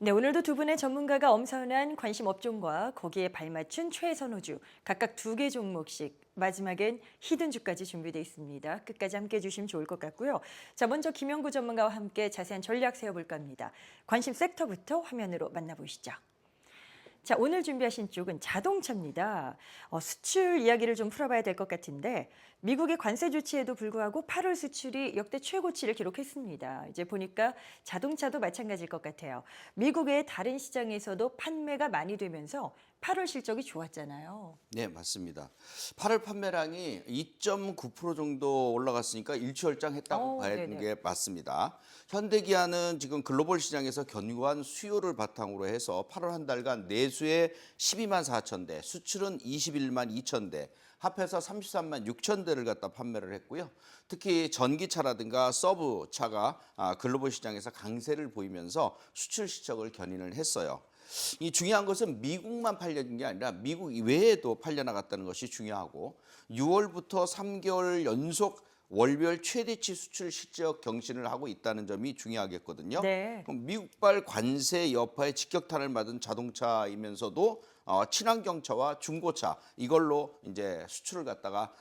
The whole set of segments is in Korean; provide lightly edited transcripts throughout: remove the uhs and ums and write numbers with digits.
네, 오늘도 두 분의 전문가가 엄선한 관심 업종과 거기에 발맞춘 최선호주 각각 두 개 종목씩 마지막엔 히든주까지 준비되어 있습니다. 끝까지 함께 해주시면 좋을 것 같고요. 자, 먼저 김영구 전문가와 함께 자세한 전략 세워볼까 합니다. 관심 섹터부터 화면으로 만나보시죠. 자, 오늘 준비하신 쪽은 자동차입니다. 수출 이야기를 좀 풀어봐야 될 것 같은데 미국의 관세 조치에도 불구하고 8월 수출이 역대 최고치를 기록했습니다. 이제 보니까 자동차도 마찬가지일 것 같아요. 미국의 다른 시장에서도 판매가 많이 되면서 8월 실적이 좋았잖아요. 네, 맞습니다. 8월 판매량이 2.9% 정도 올라갔으니까 일취월장했다고 봐야 되는 네네. 게 맞습니다. 현대기아는 지금 글로벌 시장에서 견고한 수요를 바탕으로 해서 8월 한 달간 내수에 12만 4천 대, 수출은 21만 2천 대, 합해서 33만 6천 대를 갖다 판매를 했고요. 특히 전기차라든가 서브차가 글로벌 시장에서 강세를 보이면서 수출 실적을 견인을 했어요. 이 중요한 것은 미국만 팔려진 게 아니라 미국 외에도 팔려나갔다는 것이 중요하고 6월부터 3개월 연속 월별 최대치 수출 실적 경신을 하고 있다는 점이 중요하겠거든요. 네. 그럼 미국발 관세 여파에 직격탄을 맞은 자동차이면서도 친환경차와 중고차 이걸로 이제 수출을 갖다가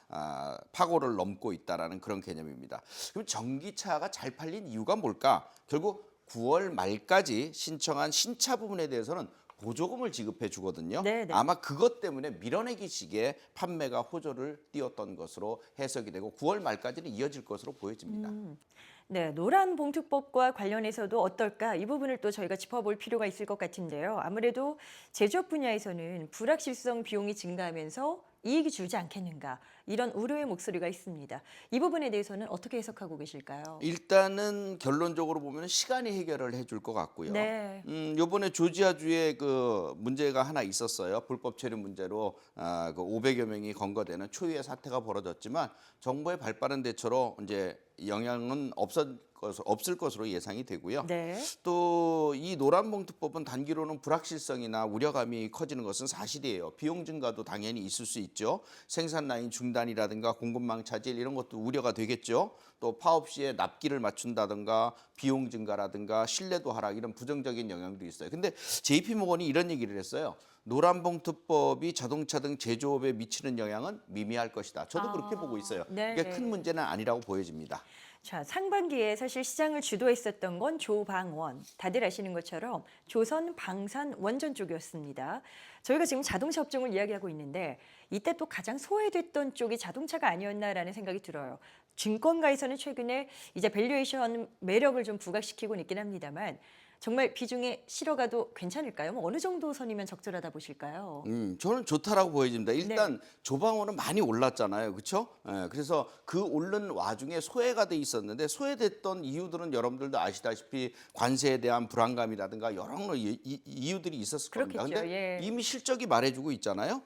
파고를 넘고 있다라는 그런 개념입니다. 그럼 전기차가 잘 팔린 이유가 뭘까? 결국 9월 말까지 신청한 신차 부분에 대해서는 보조금을 지급해 주거든요. 네네. 아마 그것 때문에 밀어내기식의 판매가 호조를 띄웠던 것으로 해석이 되고 9월 말까지는 이어질 것으로 보여집니다. 네, 노란 봉투법과 관련해서도 어떨까? 이 부분을 또 저희가 짚어볼 필요가 있을 것 같은데요. 아무래도 제조업 분야에서는 불확실성 비용이 증가하면서 이익이 줄지 않겠는가? 이런 우려의 목소리가 있습니다. 이 부분에 대해서는 어떻게 해석하고 계실까요? 일단은 결론적으로 보면 시간이 해결을 해줄 것 같고요. 네. 요번에 조지아주에 그 문제가 하나 있었어요. 불법 체류 문제로 그 500여 명이 검거되는 초유의 사태가 벌어졌지만 정부의 발빠른 대처로 이제 영향은 없을 것으로 예상이 되고요. 네. 또 이 노란봉투법은 단기로는 불확실성이나 우려감이 커지는 것은 사실이에요. 비용 증가도 당연히 있을 수 있죠. 생산 라인 중단이라든가 공급망 차질 이런 것도 우려가 되겠죠. 또 파업 시에 납기를 맞춘다든가 비용 증가라든가 신뢰도 하락 이런 부정적인 영향도 있어요. 근데 JP모건이 이런 얘기를 했어요. 노란봉투법이 자동차 등 제조업에 미치는 영향은 미미할 것이다. 저도 그렇게 보고 있어요. 이게 큰 네네. 문제는 아니라고 보여집니다. 자, 상반기에 사실 시장을 주도했었던 건 조방원. 다들 아시는 것처럼 조선 방산 원전 쪽이었습니다. 저희가 지금 자동차 업종을 이야기하고 있는데 이때 또 가장 소외됐던 쪽이 자동차가 아니었나라는 생각이 들어요. 증권가에서는 최근에 이제 밸류에이션 매력을 좀 부각시키고는 있긴 합니다만 정말 비중에 실어가도 괜찮을까요? 뭐 어느 정도 선이면 적절하다 보실까요? 저는 좋다라고 보여집니다. 네. 일단 조방호는 많이 올랐잖아요. 그렇죠? 그래서 그 오른 와중에 소외가 돼 있었는데 소외됐던 이유들은 여러분들도 아시다시피 관세에 대한 불안감이라든가 여러 이유들이 있었을 겁니다. 그렇겠죠. 근데 예. 이미 실적이 말해주고 있잖아요.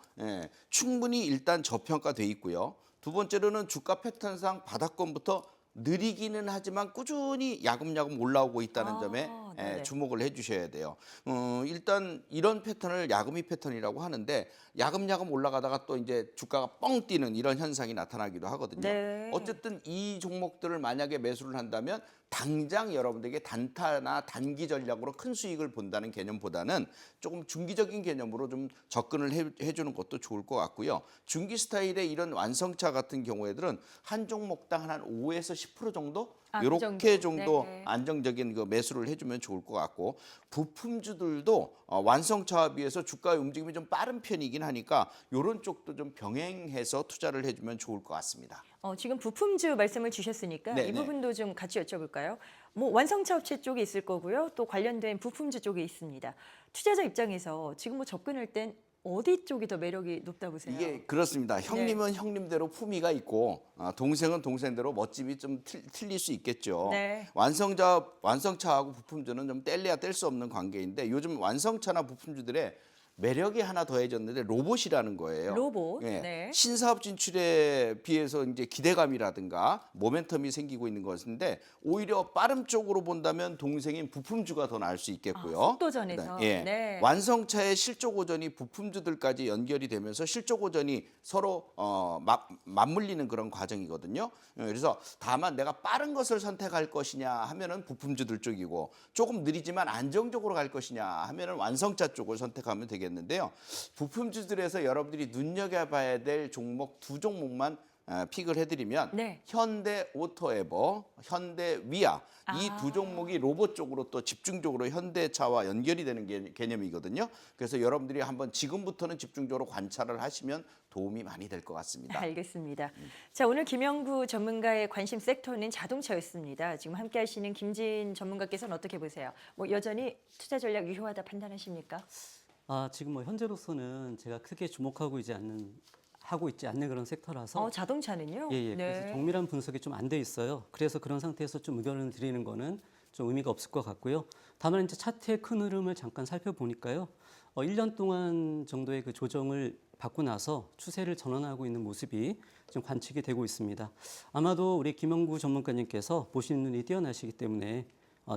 충분히 일단 저평가돼 있고요. 두 번째로는 주가 패턴상 바닥권부터 느리기는 하지만 꾸준히 야금야금 올라오고 있다는 점에 네네. 주목을 해주셔야 돼요. 일단 이런 패턴을 야금이 패턴이라고 하는데 야금야금 올라가다가 또 이제 주가가 뻥 뛰는 이런 현상이 나타나기도 하거든요. 네. 어쨌든 이 종목들을 만약에 매수를 한다면 당장 여러분들에게 단타나 단기 전략으로 큰 수익을 본다는 개념보다는 조금 중기적인 개념으로 좀 접근을 해주는 것도 좋을 것 같고요. 중기 스타일의 이런 완성차 같은 경우에들은 한 종목당 한 5에서 10% 정도 그 이렇게 정도. 정도 네. 안정적인 그 매수를 해주면 좋을 것 같고 부품주들도 완성차와 비해서 주가의 움직임이 좀 빠른 편이긴 하니까 이런 쪽도 좀 병행해서 투자를 해주면 좋을 것 같습니다. 지금 부품주 말씀을 주셨으니까 이 네네. 부분도 좀 같이 여쭤볼까요? 뭐 완성차 업체 쪽에 있을 거고요. 또 관련된 부품주 쪽에 있습니다. 투자자 입장에서 지금 뭐 접근할 땐 어디 쪽이 더 매력이 높다 보세요? 이게 그렇습니다. 형님은 형님대로 품위가 있고 동생은 동생대로 멋짐이 좀 틀릴 수 있겠죠. 네. 완성차하고 부품주는 좀 뗄래야 뗄 수 없는 관계인데 요즘 완성차나 부품주들의 매력이 하나 더해졌는데 로봇이라는 거예요. 로봇. 예, 네. 신사업 진출에 비해서 이제 기대감이라든가 모멘텀이 생기고 있는 것인데 오히려 빠름 쪽으로 본다면 동생인 부품주가 더 나을 수 있겠고요. 속도전에서. 예, 네. 완성차의 실적 오전이 부품주들까지 연결이 되면서 실적 오전이 서로 맞물리는 그런 과정이거든요. 그래서 다만 내가 빠른 것을 선택할 것이냐 하면은 부품주들 쪽이고 조금 느리지만 안정적으로 갈 것이냐 하면은 완성차 쪽을 선택하면 되겠는데요. 부품주들에서 여러분들이 눈여겨봐야 될 종목 두 종목만 픽을 해드리면 네. 현대 오토에버, 현대 위아 이 아. 두 종목이 로봇 쪽으로 또 집중적으로 현대차와 연결이 되는 개념이거든요. 그래서 여러분들이 한번 지금부터는 집중적으로 관찰을 하시면 도움이 많이 될 것 같습니다. 알겠습니다. 자, 오늘 김영구 전문가의 관심 섹터는 자동차였습니다. 지금 함께 하시는 김진 전문가께서는 어떻게 보세요? 뭐 여전히 투자 전략 유효하다 판단하십니까? 지금 뭐 현재로서는 제가 크게 주목하고 하고 있지 않는 그런 섹터라서 자동차는요? 예, 그래서 정밀한 분석이 좀 안 돼 있어요. 그래서 그런 상태에서 좀 의견을 드리는 거는 좀 의미가 없을 것 같고요. 다만 이제 차트의 큰 흐름을 잠깐 살펴보니까요. 1년 동안 정도의 그 조정을 받고 나서 추세를 전환하고 있는 모습이 좀 관측이 되고 있습니다. 아마도 우리 김영구 전문가님께서 보시는 눈이 뛰어나시기 때문에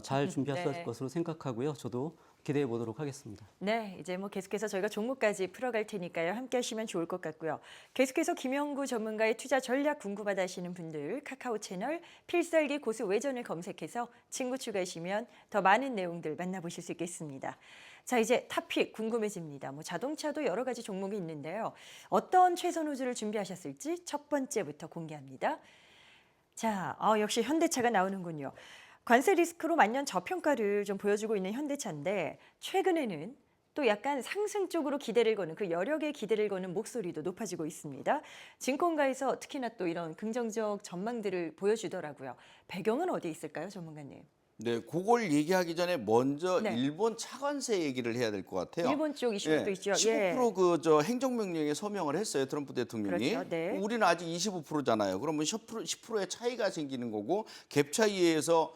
잘 준비하실 네. 것으로 생각하고요. 저도 기대해 보도록 하겠습니다. 네, 이제 뭐 계속해서 저희가 종목까지 풀어갈 테니까요. 함께 하시면 좋을 것 같고요. 계속해서 김영구 전문가의 투자 전략 궁금하다 하시는 분들 카카오 채널 필살기 고수 외전을 검색해서 친구 추가하시면 더 많은 내용들 만나보실 수 있겠습니다. 자, 이제 탑픽 궁금해집니다. 뭐 자동차도 여러 가지 종목이 있는데요. 어떤 최선 호주를 준비하셨을지 첫 번째부터 공개합니다. 자, 역시 현대차가 나오는군요. 관세 리스크로 만년 저평가를 좀 보여주고 있는 현대차인데 최근에는 또 약간 상승 쪽으로 기대를 거는 그 여력에 기대를 거는 목소리도 높아지고 있습니다. 증권가에서 특히나 또 이런 긍정적 전망들을 보여주더라고요. 배경은 어디에 있을까요, 전문가님? 네, 그걸 얘기하기 전에 먼저 네. 일본 차관세 얘기를 해야 될 것 같아요. 일본 쪽 이슈가 또 있죠. 15% 행정명령에 서명을 했어요, 트럼프 대통령이. 그렇죠. 네. 우리는 아직 25%잖아요. 그러면 10%의 차이가 생기는 거고 갭 차이에 의해서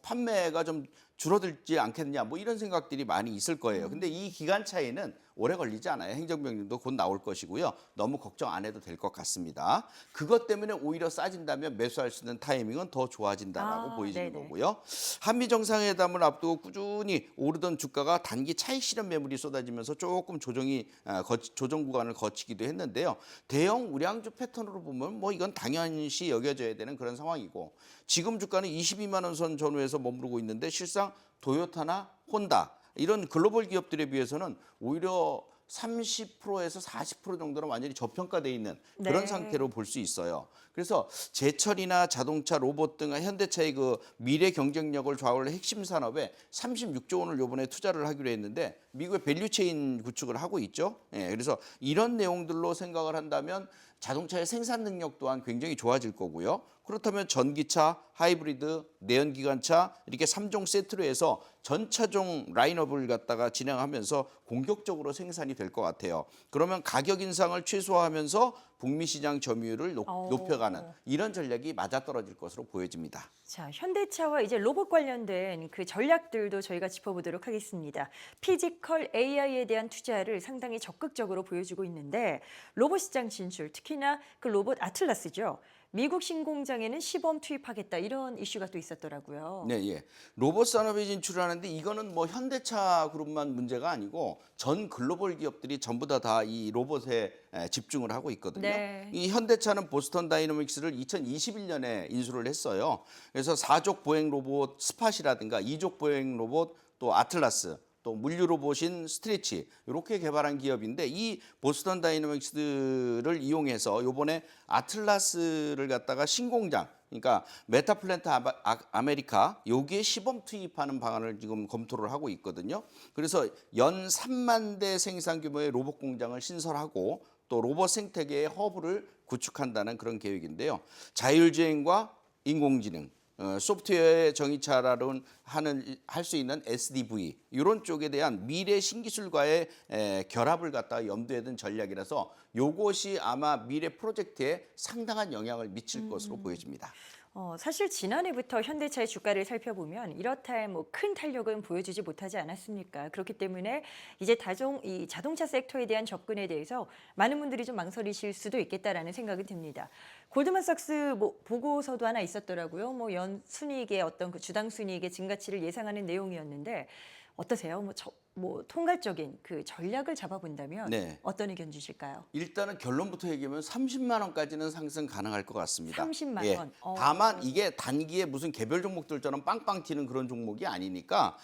판매가 좀 줄어들지 않겠냐 뭐 이런 생각들이 많이 있을 거예요. 근데 이 기간 차이는 오래 걸리지 않아요. 행정명령도 곧 나올 것이고요. 너무 걱정 안 해도 될 것 같습니다. 그것 때문에 오히려 싸진다면 매수할 수 있는 타이밍은 더 좋아진다라고 보여지는 네네. 거고요. 한미 정상회담을 앞두고 꾸준히 오르던 주가가 단기 차익 실현 매물이 쏟아지면서 조금 조정 구간을 거치기도 했는데요. 대형 우량주 패턴으로 보면 뭐 이건 당연시 여겨져야 되는 그런 상황이고 지금 주가는 22만 원 선 전후에서 머무르고 있는데 실상 도요타나 혼다 이런 글로벌 기업들에 비해서는 오히려 30%에서 40% 정도는 완전히 저평가되어 있는 그런 네. 상태로 볼 수 있어요. 그래서 제철이나 자동차, 로봇 등 현대차의 그 미래 경쟁력을 좌우할 핵심 산업에 36조 원을 이번에 투자를 하기로 했는데 미국의 밸류체인 구축을 하고 있죠. 그래서 이런 내용들로 생각을 한다면 자동차의 생산 능력 또한 굉장히 좋아질 거고요. 그렇다면 전기차, 하이브리드, 내연기관차 이렇게 3종 세트로 해서 전차종 라인업을 갖다가 진행하면서 공격적으로 생산이 될 것 같아요. 그러면 가격 인상을 최소화하면서 북미 시장 점유율을 높여가는 이런 전략이 맞아떨어질 것으로 보여집니다. 자, 현대차와 이제 로봇 관련된 그 전략들도 저희가 짚어보도록 하겠습니다. 피지컬 AI에 대한 투자를 상당히 적극적으로 보여주고 있는데 로봇 시장 진출, 특히나 그 로봇 아틀라스죠. 미국 신공장에는 시범 투입하겠다 이런 이슈가 또 있었더라고요. 네. 로봇 산업에 진출하는데 이거는 뭐 현대차 그룹만 문제가 아니고 전 글로벌 기업들이 전부 다 이 로봇에 집중을 하고 있거든요. 네. 이 현대차는 보스턴 다이너믹스를 2021년에 인수를 했어요. 그래서 4족 보행 로봇 스팟이라든가 2족 보행 로봇 또 아틀라스 또 물류 로봇인 스트레치 이렇게 개발한 기업인데 이 보스턴 다이너믹스를 이용해서 이번에 아틀라스를 갖다가 신공장 그러니까 메타플랜트 아메리카 여기에 시범 투입하는 방안을 지금 검토를 하고 있거든요. 그래서 연 3만 대 생산 규모의 로봇 공장을 신설하고 또 로봇 생태계의 허브를 구축한다는 그런 계획인데요. 자율주행과 인공지능 소프트웨어의 정의차라는 할 수 있는 SDV 이런 쪽에 대한 미래 신기술과의 결합을 갖다가 염두에 둔 전략이라서 이것이 아마 미래 프로젝트에 상당한 영향을 미칠 것으로 보여집니다. 사실 지난해부터 현대차의 주가를 살펴보면 이렇다 할 뭐 큰 탄력은 보여주지 못하지 않았습니까? 그렇기 때문에 이제 이 자동차 섹터에 대한 접근에 대해서 많은 분들이 좀 망설이실 수도 있겠다라는 생각이 듭니다. 골드만삭스 뭐 보고서도 하나 있었더라고요. 뭐 연 순이익의 어떤 그 주당 순이익의 증가치를 예상하는 내용이었는데 어떠세요? 뭐 통괄적인 그 전략을 잡아본다면 네. 어떤 의견 주실까요? 일단은 결론부터 얘기하면 30만 원까지는 상승 가능할 것 같습니다. 30만 예. 원. 다만 이게 단기에 무슨 개별 종목들처럼 빵빵 튀는 그런 종목이 아니니까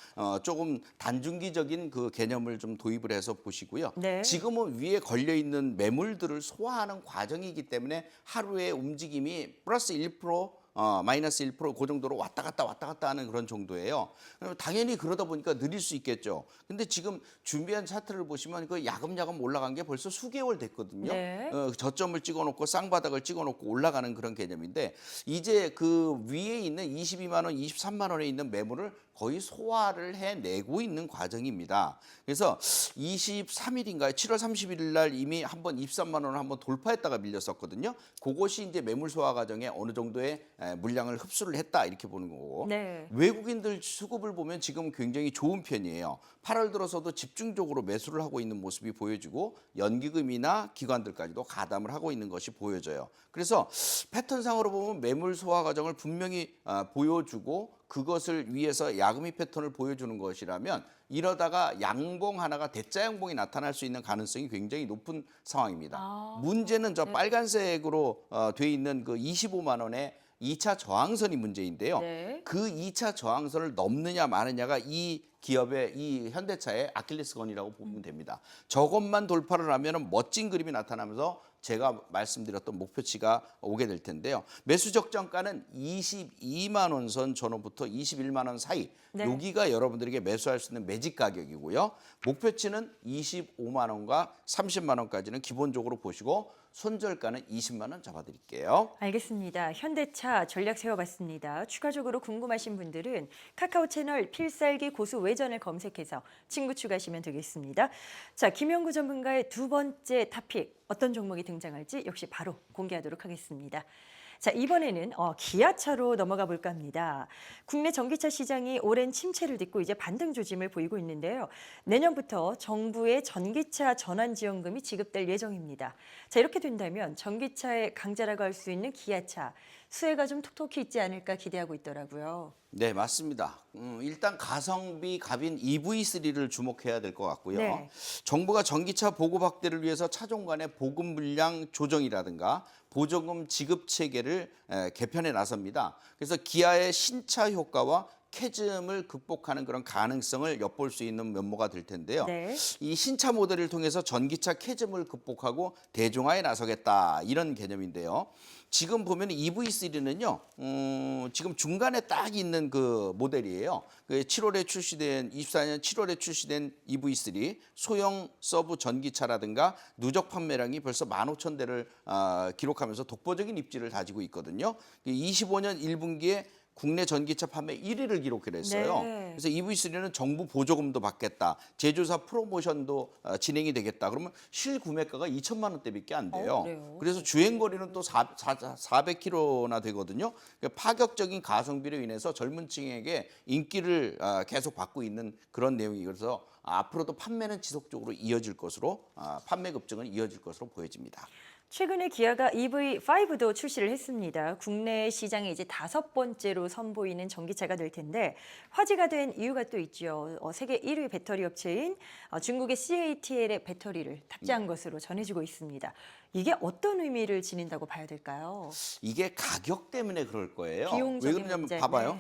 조금 단중기적인 그 개념을 좀 도입을 해서 보시고요. 네. 지금은 위에 걸려 있는 매물들을 소화하는 과정이기 때문에 하루의 움직임이 플러스 1%, 마이너스 1%, 그 정도로 왔다 갔다 하는 그런 정도예요. 그럼 당연히 그러다 보니까 느릴 수 있겠죠. 근데 지금 준비한 차트를 보시면 그 야금야금 올라간 게 벌써 수개월 됐거든요. 네. 저점을 찍어놓고 쌍바닥을 찍어놓고 올라가는 그런 개념인데 이제 그 위에 있는 22만 원, 23만 원에 있는 매물을 거의 소화를 해내고 있는 과정입니다. 그래서 23일인가요? 7월 31일 날 이미 한번 23만 원을 한번 돌파했다가 밀렸었거든요. 그것이 이제 매물 소화 과정에 어느 정도의 물량을 흡수를 했다 이렇게 보는 거고. 네. 외국인들 수급을 보면 지금 굉장히 좋은 편이에요. 8월 들어서도 집중적으로 매수를 하고 있는 모습이 보여지고 연기금이나 기관들까지도 가담을 하고 있는 것이 보여져요. 그래서 패턴상으로 보면 매물 소화 과정을 분명히 보여주고 그것을 위해서 야금이 패턴을 보여주는 것이라면 이러다가 양봉 하나가 대자 양봉이 나타날 수 있는 가능성이 굉장히 높은 상황입니다. 문제는 저 빨간색으로 돼 있는 그 25만 원의 2차 저항선이 문제인데요. 네. 그 2차 저항선을 넘느냐 마느냐가 이 기업의 이 현대차의 아킬레스건이라고 보면 됩니다. 저것만 돌파를 하면 멋진 그림이 나타나면서 제가 말씀드렸던 목표치가 오게 될 텐데요. 매수 적정가는 22만 원 선 전후부터 21만 원 사이. 네. 여기가 여러분들에게 매수할 수 있는 매집 가격이고요. 목표치는 25만 원과 30만 원까지는 기본적으로 보시고 손절가는 20만 원 잡아드릴게요. 알겠습니다. 현대차 전략 세워봤습니다. 추가적으로 궁금하신 분들은 카카오 채널 필살기 고수 외전을 검색해서 친구 추가하시면 되겠습니다. 자, 김영구 전문가의 두 번째 탑픽 어떤 종목이 등장할지 역시 바로 공개하도록 하겠습니다. 자, 이번에는 기아차로 넘어가 볼까 합니다. 국내 전기차 시장이 오랜 침체를 딛고 이제 반등 조짐을 보이고 있는데요. 내년부터 정부의 전기차 전환지원금이 지급될 예정입니다. 자, 이렇게 된다면 전기차의 강자라고 할 수 있는 기아차, 수혜가 좀 톡톡히 있지 않을까 기대하고 있더라고요. 네, 맞습니다. 일단 가성비 갑인 EV3를 주목해야 될 것 같고요. 네. 정부가 전기차 보급 확대를 위해서 차종 간의 보급 물량 조정이라든가 보조금 지급 체계를 개편에 나섭니다. 그래서 기아의 신차 효과와 캐즘을 극복하는 그런 가능성을 엿볼 수 있는 면모가 될 텐데요. 네. 이 신차 모델을 통해서 전기차 캐즘을 극복하고 대중화에 나서겠다 이런 개념인데요. 지금 보면 EV3는요, 지금 중간에 딱 있는 그 모델이에요. 그 24년 7월에 출시된 EV3 소형 서브 전기차라든가 누적 판매량이 벌써 15,000대를 기록하면서 독보적인 입지를 다지고 있거든요. 25년 1분기에 국내 전기차 판매 1위를 기록을 했어요. 네. 그래서 EV3는 정부 보조금도 받겠다. 제조사 프로모션도 진행이 되겠다. 그러면 실구매가가 2천만 원대밖에 안 돼요. 그래요? 그래서 주행거리는 또 400km나 되거든요. 그러니까 파격적인 가성비로 인해서 젊은 층에게 인기를 계속 받고 있는 그런 내용이 그래서 앞으로도 판매는 지속적으로 이어질 것으로 판매 급증은 이어질 것으로 보여집니다. 최근에 기아가 EV5도 출시를 했습니다. 국내 시장에 이제 5번째로 선보이는 전기차가 될 텐데 화제가 된 이유가 또 있죠. 세계 1위 배터리 업체인 중국의 CATL의 배터리를 탑재한 것으로 전해지고 있습니다. 이게 어떤 의미를 지닌다고 봐야 될까요? 이게 가격 때문에 그럴 거예요. 비용적인 왜 그러냐면 문제. 봐봐요.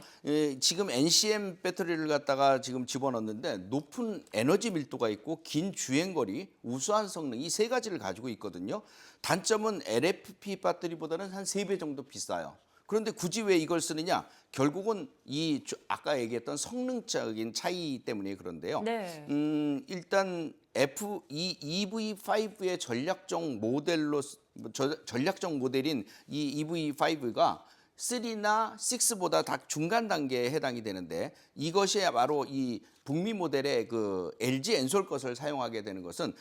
지금 NCM 배터리를 갖다가 지금 집어넣는데 높은 에너지 밀도가 있고 긴 주행거리, 우수한 성능 이 세 가지를 가지고 있거든요. 단점은 LFP 배터리보다는 한 3배 정도 비싸요. 그런데 굳이 왜 이걸 쓰느냐? 결국은 이 아까 얘기했던 성능적인 차이 때문에 그런데요. 네. 일단 EV5의 전략적 모델인 이 EV5가 3나 6보다 다 중간 단계에 해당이 되는데 이것이 바로 이 북미 모델의 그 LG 엔솔 것을 사용하게 되는 것은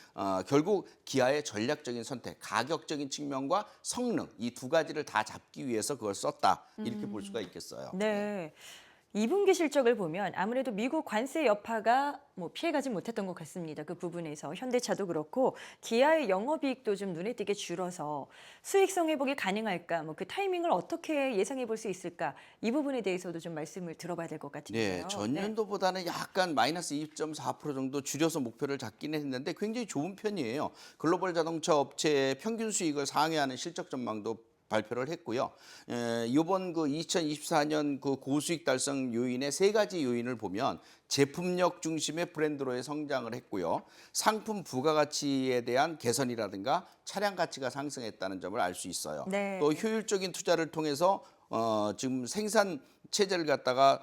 결국 기아의 전략적인 선택, 가격적인 측면과 성능 이 두 가지를 다 잡기 위해서 그걸 썼다 이렇게 볼 수가 있겠어요. 네. 2분기 실적을 보면 아무래도 미국 관세 여파가 피해가지 못했던 것 같습니다. 그 부분에서 현대차도 그렇고 기아의 영업이익도 좀 눈에 띄게 줄어서 수익성 회복이 가능할까, 그 타이밍을 어떻게 예상해 볼 수 있을까 이 부분에 대해서도 좀 말씀을 들어봐야 될 것 같은데요. 네, 전년도보다는 약간 마이너스 2.4% 정도 줄여서 목표를 잡기는 했는데 굉장히 좋은 편이에요. 글로벌 자동차 업체의 평균 수익을 상회하는 실적 전망도 발표를 했고요. 이번 그 2024년 그 고수익 달성 요인의 세 가지 요인을 보면 제품력 중심의 브랜드로의 성장을 했고요. 상품 부가가치에 대한 개선이라든가 차량 가치가 상승했다는 점을 알 수 있어요. 네. 또 효율적인 투자를 통해서 지금 생산 체제를 갖다가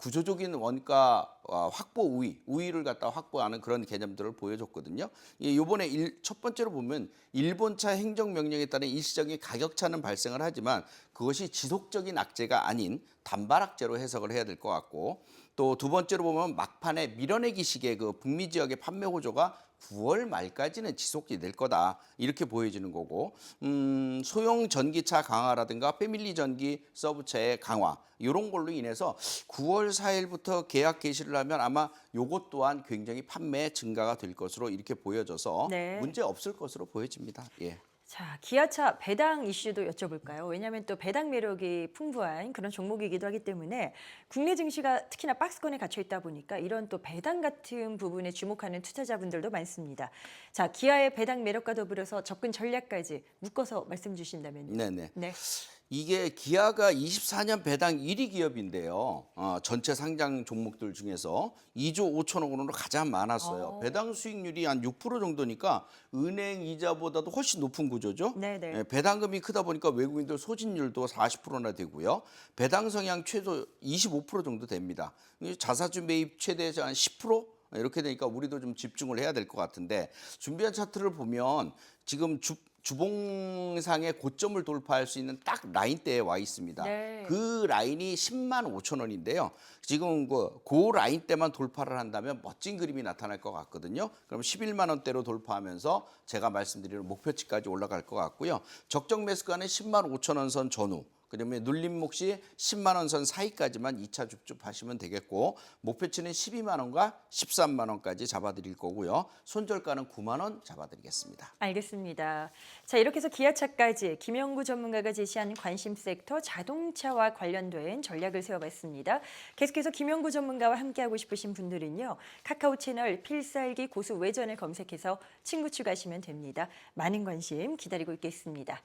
구조적인 원가 확보 우위를 갖다 확보하는 그런 개념들을 보여줬거든요. 이번에 첫 번째로 보면 일본차 행정명령에 따른 일시적인 가격차는 발생을 하지만 그것이 지속적인 악재가 아닌 단발 악재로 해석을 해야 될 것 같고 또 두 번째로 보면 막판에 밀어내기 식의 그 북미 지역의 판매 호조가 9월 말까지는 지속이 될 거다 이렇게 보여지는 거고 소형 전기차 강화라든가 패밀리 전기 서브차의 강화 이런 걸로 인해서 9월 4일부터 계약 개시를 하면 아마 요것 또한 굉장히 판매 증가가 될 것으로 이렇게 보여져서 네. 문제 없을 것으로 보여집니다. 예. 자, 기아차 배당 이슈도 여쭤볼까요? 왜냐하면 또 배당 매력이 풍부한 그런 종목이기도 하기 때문에 국내 증시가 특히나 박스권에 갇혀 있다 보니까 이런 또 배당 같은 부분에 주목하는 투자자분들도 많습니다. 자, 기아의 배당 매력과 더불어서 접근 전략까지 묶어서 말씀 주신다면요. 네네. 네. 이게 기아가 24년 배당 1위 기업인데요. 전체 상장 종목들 중에서 2조 5천억 원으로 가장 많았어요. 배당 수익률이 한 6% 정도니까 은행 이자보다도 훨씬 높은 구조죠. 네네. 예, 배당금이 크다 보니까 외국인들 소진율도 40%나 되고요. 배당 성향 최소 25% 정도 됩니다. 자사주 매입 최대 한 10%? 이렇게 되니까 우리도 좀 집중을 해야 될 것 같은데 준비한 차트를 보면 지금 주봉상의 고점을 돌파할 수 있는 딱 라인대에 와 있습니다. 네. 그 라인이 10만 5천 원인데요. 지금 그 라인대만 돌파를 한다면 멋진 그림이 나타날 것 같거든요. 그럼 11만 원대로 돌파하면서 제가 말씀드리는 목표치까지 올라갈 것 같고요. 적정 매수가는 10만 5천 원 선 전후. 그다음에 눌림 몫이 10만 원 선 사이까지만 2차 줍줍하시면 되겠고 목표치는 12만 원과 13만 원까지 잡아드릴 거고요. 손절가는 9만 원 잡아드리겠습니다. 알겠습니다. 자, 이렇게 해서 기아차까지 김영구 전문가가 제시한 관심 섹터 자동차와 관련된 전략을 세워봤습니다. 계속해서 김영구 전문가와 함께하고 싶으신 분들은요. 카카오 채널 필살기 고수 외전을 검색해서 친구 추가하시면 됩니다. 많은 관심 기다리고 있겠습니다.